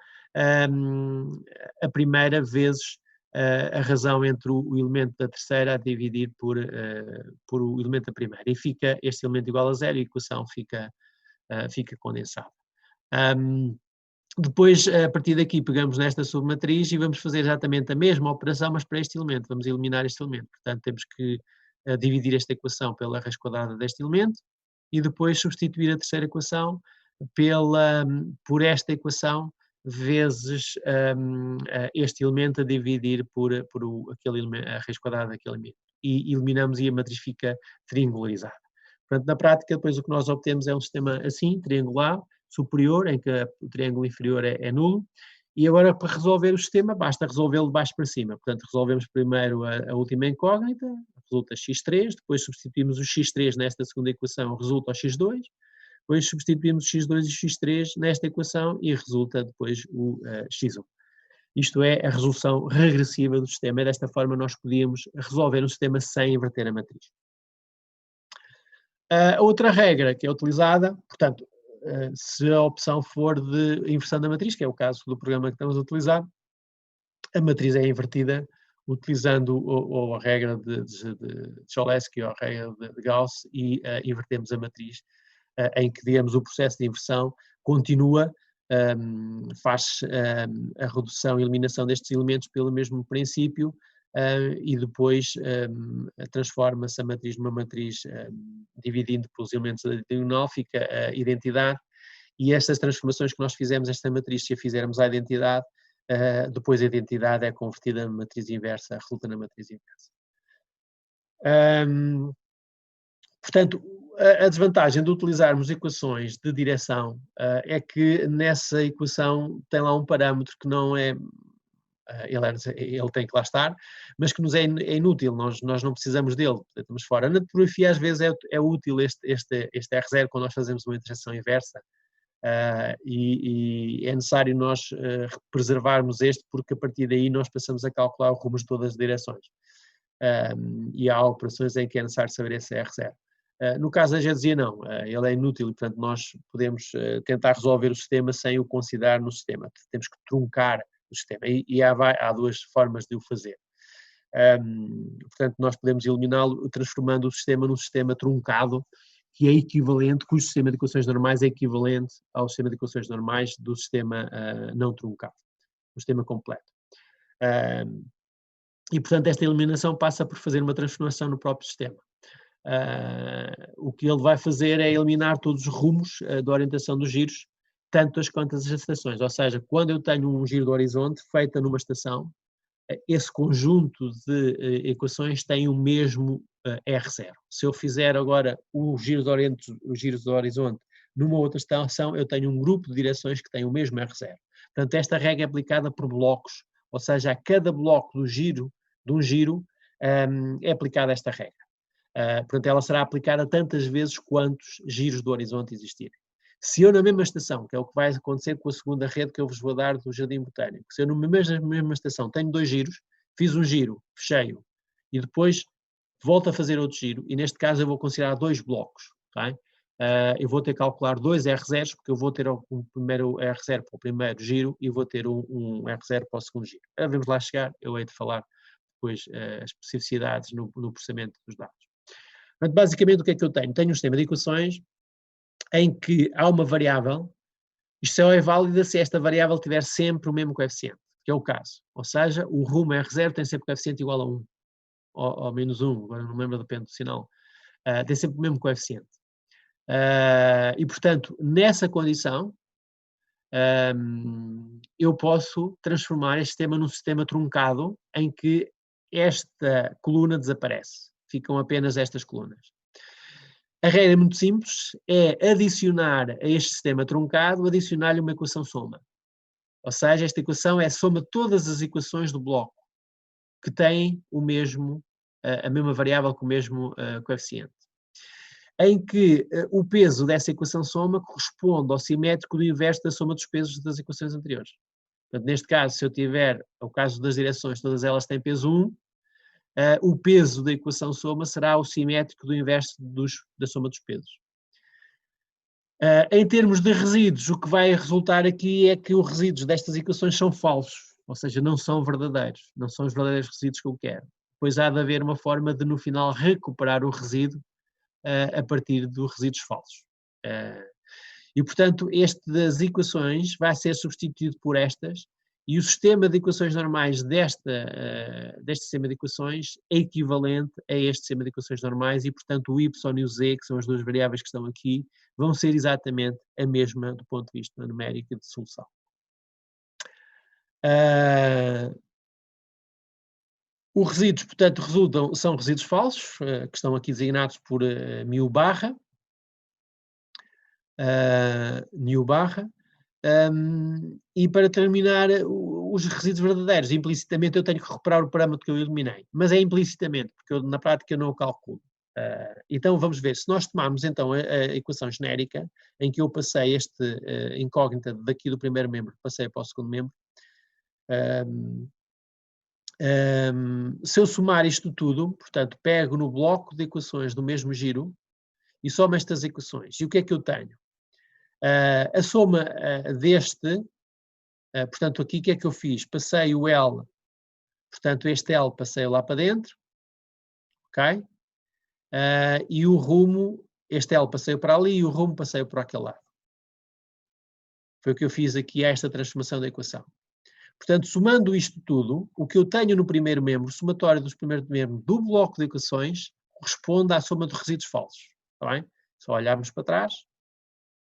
A: a primeira vezes a razão entre o elemento da terceira a dividir por o elemento da primeira, e fica este elemento igual a zero e a equação fica condensada. Depois, a partir daqui, pegamos nesta submatriz e vamos fazer exatamente a mesma operação, mas para este elemento, vamos eliminar este elemento. Portanto, temos que dividir esta equação pela raiz quadrada deste elemento e depois substituir a terceira equação por esta equação vezes este elemento a dividir por aquele elemento, a raiz quadrada daquele elemento. E eliminamos e a matriz fica triangularizada. Portanto, na prática, depois o que nós obtemos é um sistema assim, triangular, superior, em que o triângulo inferior é nulo, e agora para resolver o sistema basta resolvê-lo de baixo para cima. Portanto, resolvemos primeiro a última incógnita, resulta x3, depois substituímos o x3 nesta segunda equação, resulta o x2, depois substituímos o x2 e o x3 nesta equação e resulta depois o x1. Isto é a resolução regressiva do sistema, e desta forma nós podíamos resolver um sistema sem inverter a matriz. A outra regra que é utilizada, portanto, se a opção for de inversão da matriz, que é o caso do programa que estamos a utilizar, a matriz é invertida utilizando ou a regra de Cholesky ou a regra de Gauss e invertemos a matriz, em que, digamos, o processo de inversão continua, faz a redução e eliminação destes elementos pelo mesmo princípio, e depois transforma-se a matriz numa matriz dividindo pelos elementos da diagonal, fica a identidade, e estas transformações que nós fizemos, esta matriz, se a fizermos à identidade, depois a identidade é convertida na matriz inversa, resulta na matriz inversa. Portanto, a desvantagem de utilizarmos equações de direção é que nessa equação tem lá um parâmetro que não é... ele tem que lá estar, mas que nos é inútil, nós não precisamos dele, estamos fora. Na topografia às vezes é útil este R0 quando nós fazemos uma integração inversa, e é necessário nós preservarmos este, porque a partir daí nós passamos a calcular o rumo de todas as direções, e há operações em que é necessário saber esse R0. No caso da geodesia não, ele é inútil e portanto nós podemos tentar resolver o sistema sem o considerar no sistema, temos que truncar o sistema, e há duas formas de o fazer. Portanto, nós podemos eliminá-lo transformando o sistema num sistema truncado, que é equivalente, cujo sistema de equações normais é equivalente ao sistema de equações normais do sistema não truncado, o sistema completo. E, portanto, esta eliminação passa por fazer uma transformação no próprio sistema. O que ele vai fazer é eliminar todos os rumos da orientação dos giros, tanto as quanto as estações, ou seja, quando eu tenho um giro do horizonte feita numa estação, esse conjunto de equações tem o mesmo R0. Se eu fizer agora o giro do horizonte numa outra estação, eu tenho um grupo de direções que tem o mesmo R0. Portanto, esta regra é aplicada por blocos, ou seja, a cada bloco de um giro, é aplicada esta regra. Portanto, ela será aplicada tantas vezes quantos giros do horizonte existirem. Se eu na mesma estação, que é o que vai acontecer com a segunda rede que eu vos vou dar do Jardim Botânico, se eu na mesma estação tenho 2 giros, fiz um giro, fechei-o, e depois volto a fazer outro giro, e neste caso eu vou considerar 2 blocos, okay? Eu vou ter que calcular 2 R0s, porque eu vou ter um primeiro R0 para o primeiro giro e vou ter um R0 para o segundo giro. Vamos lá chegar, eu hei de falar depois as especificidades no processamento dos dados. Portanto, basicamente o que é que eu tenho? Tenho um sistema de equações em que há uma variável, isto só é válida se esta variável tiver sempre o mesmo coeficiente, que é o caso. Ou seja, o rumo R0 tem sempre coeficiente igual a 1, ou menos 1, agora não me lembro, depende do sinal. Tem sempre o mesmo coeficiente. E, portanto, nessa condição, eu posso transformar este sistema num sistema truncado em que esta coluna desaparece. Ficam apenas estas colunas. A regra é muito simples, é adicionar a este sistema truncado, adicionar-lhe uma equação soma. Ou seja, esta equação é a soma de todas as equações do bloco que têm a mesma variável com o mesmo coeficiente. Em que o peso dessa equação soma corresponde ao simétrico do inverso da soma dos pesos das equações anteriores. Portanto, neste caso, se eu tiver, o caso das direções, todas elas têm peso 1, o peso da equação soma será o simétrico do inverso da soma dos pesos. Em termos de resíduos, o que vai resultar aqui é que os resíduos destas equações são falsos, ou seja, não são verdadeiros, não são os verdadeiros resíduos que eu quero. Pois há de haver uma forma de, no final, recuperar o resíduo a partir dos resíduos falsos. E, portanto, este das equações vai ser substituído por estas, e o sistema de equações normais deste sistema de equações é equivalente a este sistema de equações normais, e, portanto, o y e o z, que são as duas variáveis que estão aqui, vão ser exatamente a mesma do ponto de vista numérico e de solução. Os resíduos, portanto, são resíduos falsos, que estão aqui designados por μ barra, e para terminar, os resíduos verdadeiros, implicitamente eu tenho que recuperar o parâmetro que eu eliminei, mas é implicitamente, porque na prática eu não o calculo. Então vamos ver, se nós tomarmos então a equação genérica, em que eu passei este incógnita daqui do primeiro membro, passei para o segundo membro, se eu somar isto tudo, portanto, pego no bloco de equações do mesmo giro e somo estas equações. E o que é que eu tenho? A soma deste, portanto, aqui o que é que eu fiz? Passei o L, portanto, este L passei lá para dentro, ok? E o rumo, este L passei para ali e o rumo passei para aquele lado. Foi o que eu fiz aqui a esta transformação da equação. Portanto, somando isto tudo, o que eu tenho no primeiro membro, o somatório dos primeiros membros do bloco de equações, corresponde à soma de resíduos falsos. Está bem? Só olharmos para trás,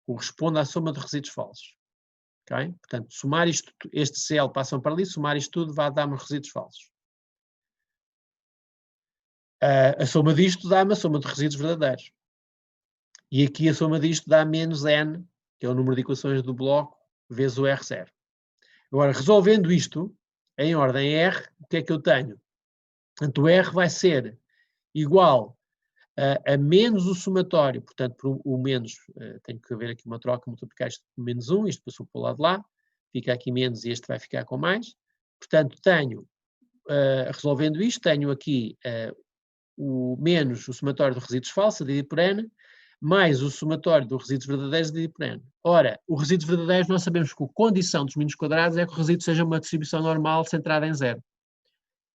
A: corresponde à soma de resíduos falsos. Okay? Portanto, somar isto, estes CL passam para ali, somar isto tudo vai dar-me resíduos falsos. A soma disto dá-me a soma de resíduos verdadeiros. E aqui a soma disto dá menos N, que é o número de equações do bloco, vezes o R0. Agora, resolvendo isto, em ordem R, o que é que eu tenho? Portanto, o R vai ser igual a menos o somatório, portanto, por o menos, tenho que haver aqui uma troca, multiplicar isto por menos 1, isto passou para o lado de lá, fica aqui menos e este vai ficar com mais. Portanto, tenho, resolvendo isto, tenho aqui o menos o somatório de resíduos falsos, dividido por N, mais o somatório dos resíduos verdadeiros, dividido por N. Ora, os resíduos verdadeiros, nós sabemos que a condição dos mínimos quadrados é que o resíduo seja uma distribuição normal centrada em zero.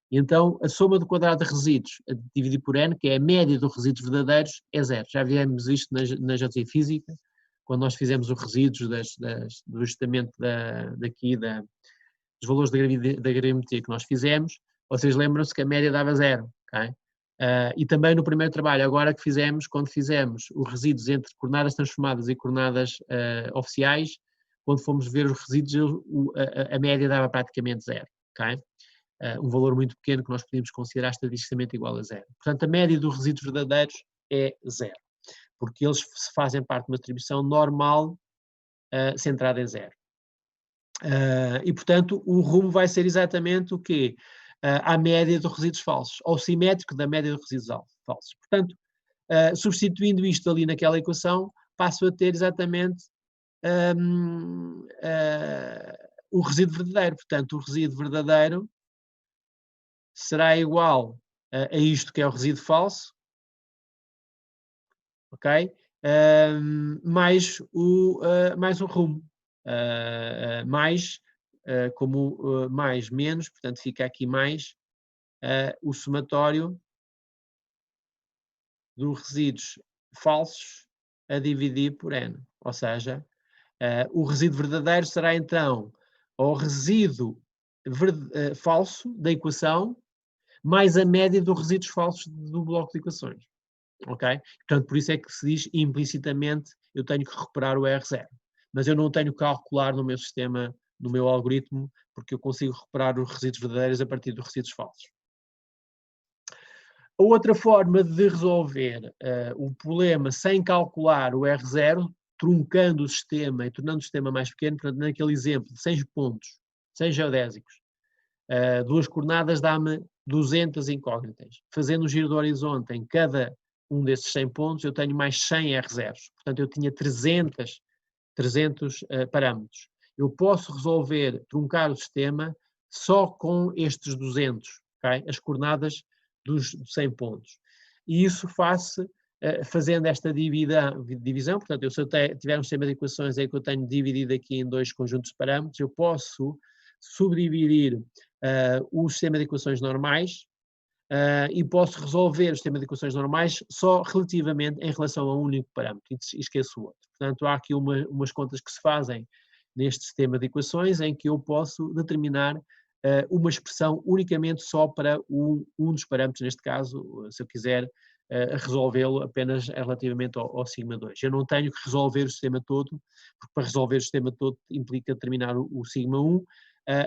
A: E então, a soma do quadrado de resíduos dividido por N, que é a média dos resíduos verdadeiros, é zero. Já vimos isto na geometria física, quando nós fizemos os resíduos do ajustamento dos valores da gravimetria que nós fizemos. Vocês lembram-se que a média dava zero. Okay? E também no primeiro trabalho, agora que fizemos, quando fizemos os resíduos entre coordenadas transformadas e coordenadas oficiais, quando fomos ver os resíduos, a média dava praticamente zero. Okay? um valor muito pequeno que nós podemos considerar estatisticamente igual a zero. Portanto, a média dos resíduos verdadeiros é zero, porque eles fazem parte de uma distribuição normal centrada em zero. E, portanto, o rumo vai ser exatamente o quê? A média dos resíduos falsos, ou simétrico da média dos resíduos falsos. Portanto, substituindo isto ali naquela equação, passo a ter exatamente o resíduo verdadeiro. Portanto, o resíduo verdadeiro será igual a isto que é o resíduo falso, ok? Mais o rumo. Mais, como mais menos, portanto fica aqui mais o somatório dos resíduos falsos a dividir por n. Ou seja, o resíduo verdadeiro será então o resíduo falso da equação mais a média dos resíduos falsos do bloco de equações. Ok? Portanto, por isso é que se diz implicitamente eu tenho que recuperar o R0. Mas eu não tenho que calcular no meu sistema, no meu algoritmo, porque eu consigo recuperar os resíduos verdadeiros a partir dos resíduos falsos. A outra forma de resolver o problema sem calcular o R0, truncando o sistema e tornando o sistema mais pequeno, portanto, naquele exemplo de 6 pontos, 6 geodésicos, 2 coordenadas dá-me 200 incógnitas. Fazendo um giro do horizonte em cada um desses 100 pontos, eu tenho mais 100 R0s. Portanto, eu tinha 300 parâmetros. Eu posso resolver, truncar o sistema só com estes 200, okay? As coordenadas dos 100 pontos. E isso faz-se fazendo esta divisão, portanto, se eu tiver um sistema de equações em que eu tenho dividido aqui em 2 conjuntos de parâmetros, eu posso subdividir o sistema de equações normais e posso resolver o sistema de equações normais só relativamente em relação a um único parâmetro e esqueço o outro. Portanto, há aqui umas contas que se fazem neste sistema de equações em que eu posso determinar uma expressão unicamente só para um dos parâmetros, neste caso, se eu quiser resolvê-lo apenas relativamente ao sigma 2. Eu não tenho que resolver o sistema todo, porque para resolver o sistema todo implica determinar o sigma 1,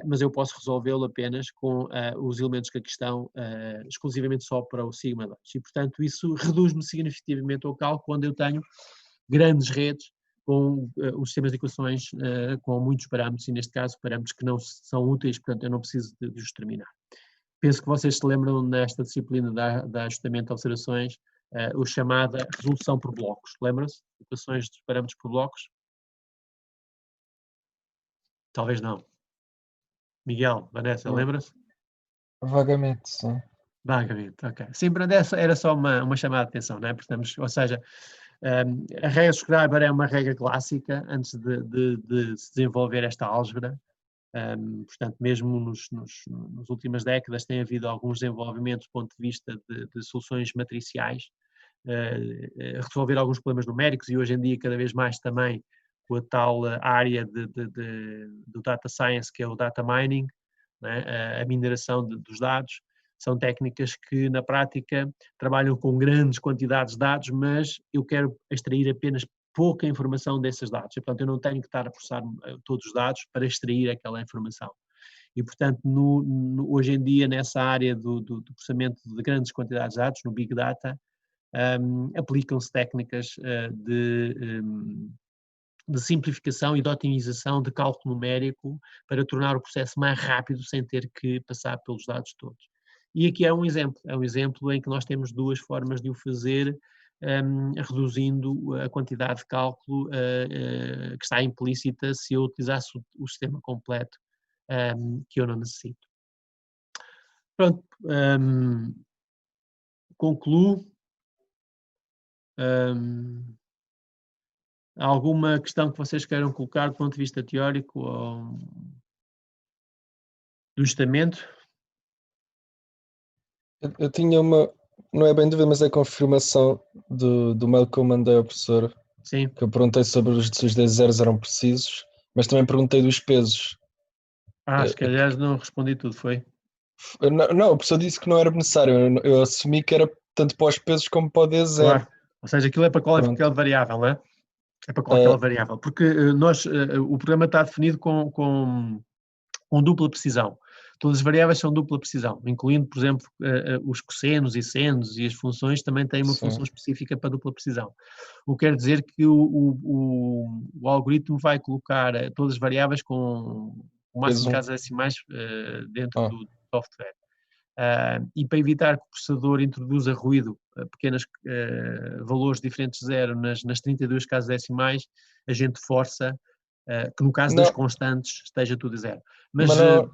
A: mas eu posso resolvê-lo apenas com os elementos que aqui estão exclusivamente só para o sigma 2. E, portanto, isso reduz-me significativamente o cálculo quando eu tenho grandes redes com os sistemas de equações com muitos parâmetros, e neste caso parâmetros que não são úteis, portanto eu não preciso de os determinar. Penso que vocês se lembram nesta disciplina da ajustamento de observações, o chamada resolução por blocos. Lembram-se? Equações de parâmetros por blocos? Talvez não. Miguel, Vanessa, lembra-se?
B: Vagamente, sim.
A: Vagamente, ok. Sim, era só uma chamada de atenção, não é? Portanto, ou seja, a regra de Schreiber é uma regra clássica antes de se desenvolver esta álgebra. Portanto, mesmo nas últimas décadas tem havido alguns desenvolvimentos do ponto de vista de soluções matriciais, resolver alguns problemas numéricos e hoje em dia cada vez mais também com a tal área do data science, que é o data mining, né? A mineração dos dados. São técnicas que, na prática, trabalham com grandes quantidades de dados, mas eu quero extrair apenas pouca informação desses dados. E, portanto, eu não tenho que estar a processar todos os dados para extrair aquela informação. E, portanto, hoje em dia, nessa área do processamento de grandes quantidades de dados, no Big Data, aplicam-se técnicas de simplificação e de otimização de cálculo numérico para tornar o processo mais rápido sem ter que passar pelos dados todos. E aqui é um exemplo em que nós temos duas formas de o fazer, reduzindo a quantidade de cálculo que está implícita se eu utilizasse o sistema completo que eu não necessito. Pronto, concluo. Alguma questão que vocês queiram colocar do ponto de vista teórico ou do ajustamento?
B: Eu tinha uma, não é bem dúvida, mas é confirmação do mail que eu mandei ao professor.
A: Sim.
B: Que eu perguntei sobre os D0 eram precisos, mas também perguntei dos pesos.
A: Se calhar não respondi tudo, foi?
B: Não, o professor disse que não era necessário. Eu assumi que era tanto para os pesos como para o D0.
A: Claro. Ou seja, aquilo é para qualquer variável, não é? É para qualquer variável. Porque o programa está definido com dupla precisão. todas as variáveis são dupla precisão, incluindo, por exemplo, os cossenos e senos e as funções também têm uma função específica para dupla precisão. O que quer dizer que o algoritmo vai colocar todas as variáveis com o máximo de casas decimais dentro do software. E para evitar que o processador introduza ruído, pequenos valores diferentes de zero nas 32 casas decimais, a gente força que no caso das constantes esteja tudo a zero. Mas
B: não,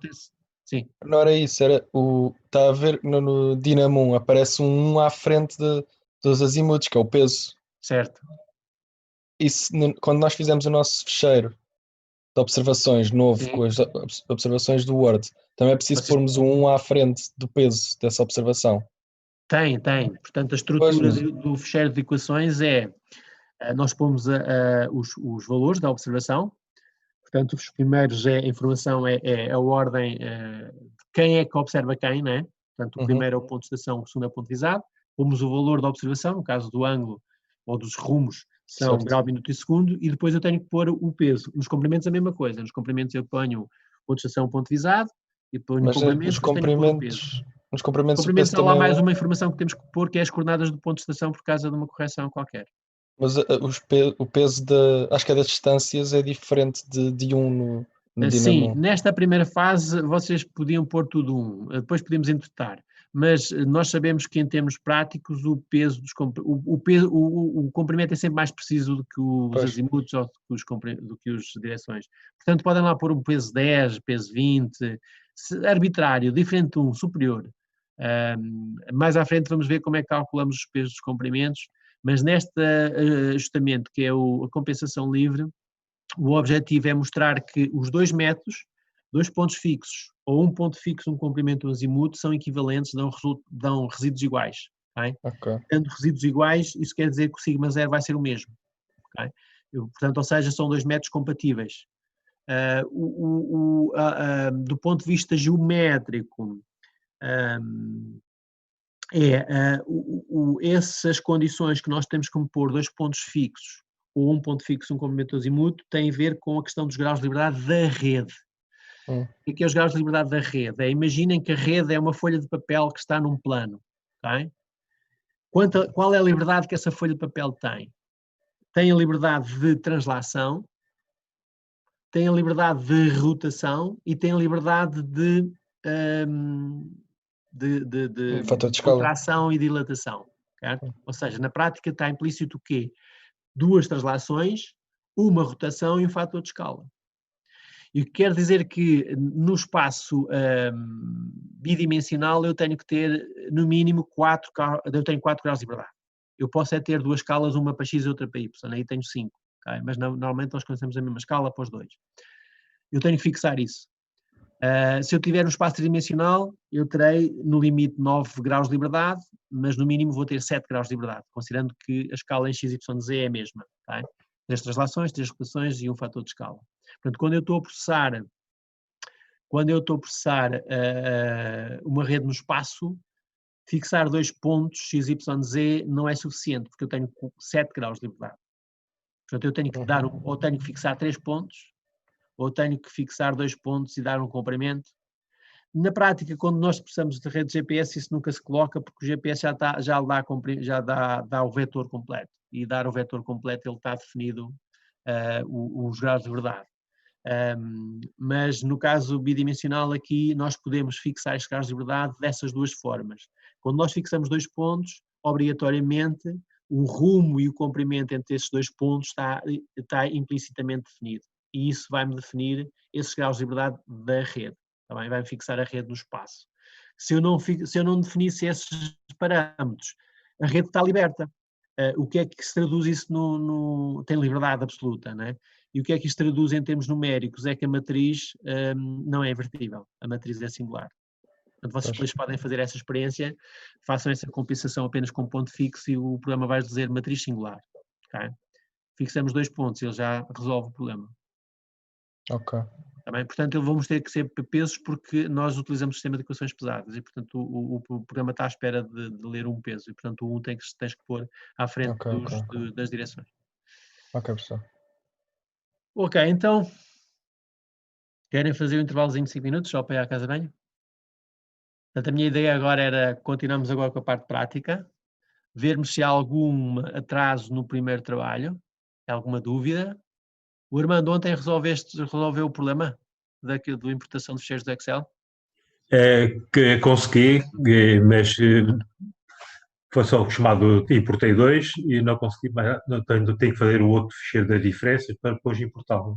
A: sim.
B: Não era isso, está a ver no Dynamo 1, aparece um 1 à frente dos azimuths, que é o peso.
A: Certo.
B: Isso, quando nós fizemos o nosso fecheiro de observações novo,
A: Sim.
B: com as observações do Word, também é preciso pormos um 1 à frente do peso dessa observação.
A: Tem. Portanto, a estrutura do fecheiro de equações é, nós pomos os valores da observação, portanto, os primeiros a informação é a ordem de quem é que observa quem, né? Portanto, o primeiro é o ponto de estação, o segundo é o ponto visado, pomos o valor da observação, no caso do ângulo ou dos rumos, são grau, minuto e segundo, e depois eu tenho que pôr o peso. Nos comprimentos a mesma coisa, nos comprimentos eu ponho ponto de estação, ponto visado, e ponho comprimento, depois tenho que pôr o peso.
B: Nos comprimentos
A: o peso há lá mais uma informação que temos que pôr, que é as coordenadas do ponto de estação por causa de uma correção qualquer.
B: Mas o peso acho que das distâncias é diferente de um no
A: Sim,
B: Dynamo.
A: nesta primeira fase vocês podiam pôr tudo depois podíamos interpretar, mas nós sabemos que em termos práticos o peso o comprimento é sempre mais preciso do que os azimuths ou do que as direções. Portanto, podem lá pôr um peso 10, peso 20, arbitrário, diferente de um, superior. Mais à frente vamos ver como é que calculamos os pesos dos comprimentos, mas neste ajustamento, que é a compensação livre, o objetivo é mostrar que os dois métodos, dois pontos fixos, ou um ponto fixo, um comprimento, um azimuth, são equivalentes, dão resíduos iguais. Okay? Tendo resíduos iguais, isso quer dizer que o sigma zero vai ser o mesmo. Okay? Portanto, ou seja, são dois métodos compatíveis. Do ponto de vista geométrico, essas condições que nós temos que pôr dois pontos fixos, ou um ponto fixo, um comprimento azimuth, tem a ver com a questão dos graus de liberdade da rede. O que é os graus de liberdade da rede? Imaginem que a rede é uma folha de papel que está num plano. Okay? Qual é a liberdade que essa folha de papel tem? Tem a liberdade de translação, tem a liberdade de rotação e tem a liberdade de
B: fator de escala,
A: contração e dilatação. Certo? Ou seja, na prática está implícito o quê? Duas translações, uma rotação e um fator de escala. E o que quer dizer que no espaço bidimensional eu tenho que ter no mínimo 4 graus de liberdade. Eu posso é ter duas escalas, uma para x e outra para y, aí tenho 5, okay? Mas normalmente nós conhecemos a mesma escala para os dois. Eu tenho que fixar isso. Se eu tiver um espaço tridimensional, eu terei no limite 9 graus de liberdade, mas no mínimo vou ter 7 graus de liberdade, considerando que a escala em x, y, z é a mesma. Tá? 3 translações, 3 rotações e um fator de escala. Portanto, quando eu estou a processar uma rede no espaço, fixar dois pontos x, y, z não é suficiente, porque eu tenho 7 graus de liberdade. Portanto, eu tenho que ou tenho que fixar 3 pontos, ou tenho que fixar 2 pontos e dar um comprimento. Na prática, quando nós precisamos de rede GPS, isso nunca se coloca, porque o GPS já dá o vetor completo. E dar o vetor completo, ele está definido os graus de liberdade. Mas no caso bidimensional aqui, nós podemos fixar estes graus de liberdade dessas duas formas. Quando nós fixamos 2 pontos, obrigatoriamente, o rumo e o comprimento entre esses 2 pontos está implicitamente definido. E isso vai-me definir esses graus de liberdade da rede. Também vai-me fixar a rede no espaço. Se eu não definisse esses parâmetros, a rede está liberta. O que é que se traduz isso tem liberdade absoluta, não é? E o que é que isto traduz em termos numéricos? É que a matriz não é invertível, a matriz é singular. Portanto, vocês depois podem fazer essa experiência, façam essa compensação apenas com ponto fixo e o programa vai dizer matriz singular. Okay? Fixamos 2 pontos, ele já resolve o problema.
B: Ok.
A: Também, portanto, vamos ter que ser pesos porque nós utilizamos o sistema de equações pesadas e, portanto, o programa está à espera de ler um peso e, portanto, o 1 tens que pôr à frente das direções.
B: Ok, professor.
A: Ok, então, querem fazer um intervalozinho de 5 minutos só para ir à casa de banho? Portanto, a minha ideia agora era, continuamos agora com a parte prática, vermos se há algum atraso no primeiro trabalho, alguma dúvida. O Armando ontem resolveu o problema da importação dos ficheiros do Excel?
C: Que consegui, mas foi só o chamado, importei 2 e não consegui, tenho que fazer o outro ficheiro das diferenças para depois importá-lo.